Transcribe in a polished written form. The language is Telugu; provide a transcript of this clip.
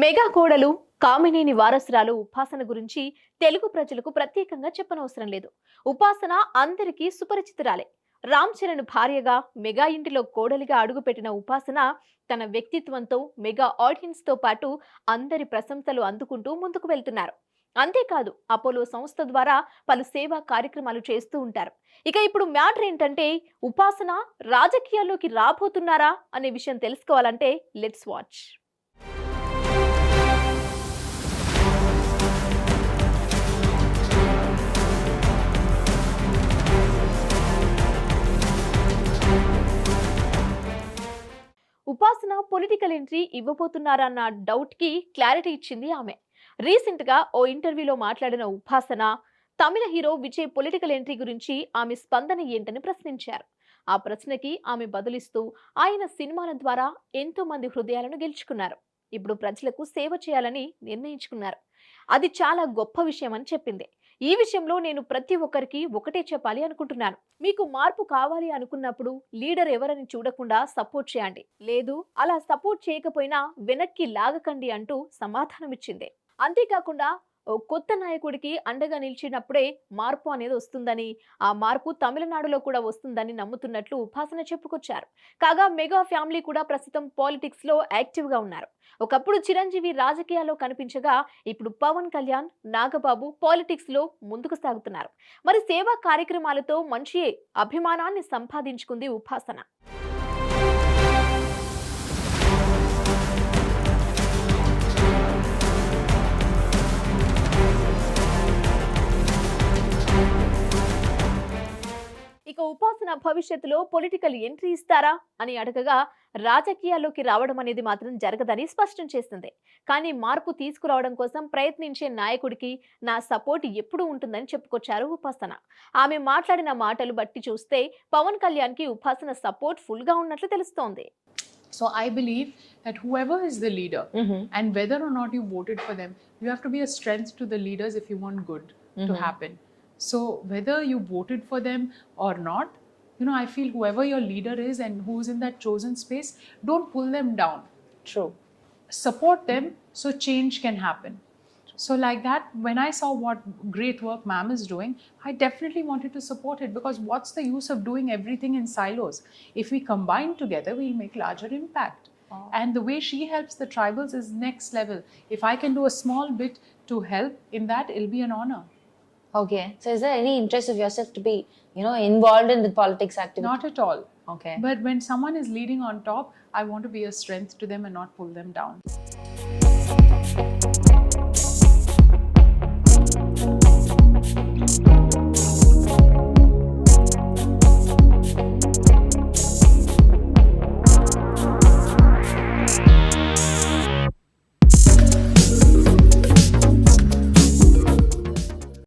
మెగా కోడలు కామినేని వారసురాలు ఉపాసన గురించి తెలుగు ప్రజలకు ప్రత్యేకంగా చెప్పనవసరం లేదు. ఉపాసన అందరికీ సుపరిచితురాలే. రామ్ చరణ్ భార్యగా మెగా ఇంటిలో కోడలిగా అడుగుపెట్టిన ఉపాసన తన వ్యక్తిత్వంతో మెగా ఆడియన్స్ తో పాటు అందరి ప్రశంసలు అందుకుంటూ ముందుకు వెళ్తున్నారు. అంతేకాదు అపోలో సంస్థ ద్వారా పలు సేవా కార్యక్రమాలు చేస్తూ ఉంటారు. ఇక ఇప్పుడు మ్యాటర్ ఏంటంటే ఉపాసన రాజకీయాల్లోకి రాబోతున్నారా అనే విషయం తెలుసుకోవాలంటే లెట్స్ వాచ్. ఉపాసన పొలిటికల్ ఎంట్రీ ఇవ్వబోతున్నారన్న డౌట్ కి క్లారిటీ ఇచ్చింది ఆమె. రీసెంట్ గా ఓ ఇంటర్వ్యూలో మాట్లాడిన ఉపాసన తమిళ హీరో విజయ్ పొలిటికల్ ఎంట్రీ గురించి ఆమె స్పందన ఏంటని ప్రశ్నించారు. ఆ ప్రశ్నకి ఆమె బదులిస్తూ ఆయన సినిమాల ద్వారా ఎంతో మంది హృదయాలను గెలుచుకున్నారు. ఇప్పుడు ప్రజలకు సేవ చేయాలని నిర్ణయించుకున్నారు. అది చాలా గొప్ప విషయం అని చెప్పింది. ఈ విషయంలో నేను ప్రతి ఒక్కరికి ఒకటే చెప్పాలి అనుకుంటున్నాను. మీకు మార్పు కావాలి అనుకున్నప్పుడు లీడర్ ఎవరని చూడకుండా సపోర్ట్ చేయండి. లేదు అలా సపోర్ట్ చేయకపోయినా వెనక్కి లాగకండి అంటూ సమాధానమిచ్చింది. అంతేకాకుండా ఓ కొత్త నాయకుడికి అండగా నిలిచినప్పుడే మార్పు అనేది వస్తుందని, ఆ మార్పు తమిళనాడులో కూడా వస్తుందని నమ్ముతున్నట్లు ఉపాసన చెప్పుకొచ్చారు. కాగా మెగా ఫ్యామిలీ కూడా ప్రస్తుతం పాలిటిక్స్ లో యాక్టివ్ గా ఉన్నారు. ఒకప్పుడు చిరంజీవి రాజకీయాల్లో కనిపించగా ఇప్పుడు పవన్ కళ్యాణ్, నాగబాబు పాలిటిక్స్ లో ముందుకు సాగుతున్నారు. మరి సేవా కార్యక్రమాలతో మంచి అభిమానాన్ని సంపాదించుకుంది ఉపాసన. ఇక ఉపాసన భవిష్యత్తులో పొలిటికల్ ఎంట్రీ ఇస్తారా అని అడగగా రాజకీయాల్లోకి రావడం అనేది మాత్రం జరగదని స్పష్టం చేసింది. కానీ మార్పు తీసుకురావడం కోసం ప్రయత్నించే నాయకుడికి నా సపోర్ట్ ఎప్పుడూ ఉంటుందని చెప్పుకొచ్చారు ఉపాసన. ఆమె మాట్లాడిన మాటలు బట్టి చూస్తే పవన్ కళ్యాణ్ కి ఉపాసన సపోర్ట్ ఫుల్ గా ఉన్నట్లు తెలుస్తోంది. So I believe that whoever is the leader, and whether or not you voted for them, you have to be a strength to the leaders if you want good to happen. So whether you voted for them or not, I feel whoever your leader is and who's in that chosen space, don't pull them down. True. Support them so change can happen. So like that, when I saw what great work ma'am is doing, I definitely wanted to support it, because what's the use of doing everything in silos? If we combine together, we'll make larger impact. And the way she helps the tribals is next level. If I can do a small bit to help in that, it'll be an honor. Okay. So is there any interest of yourself to be, involved in the politics activity? Not at all. Okay. But when someone is leading on top, I want to be a strength to them and not pull them down.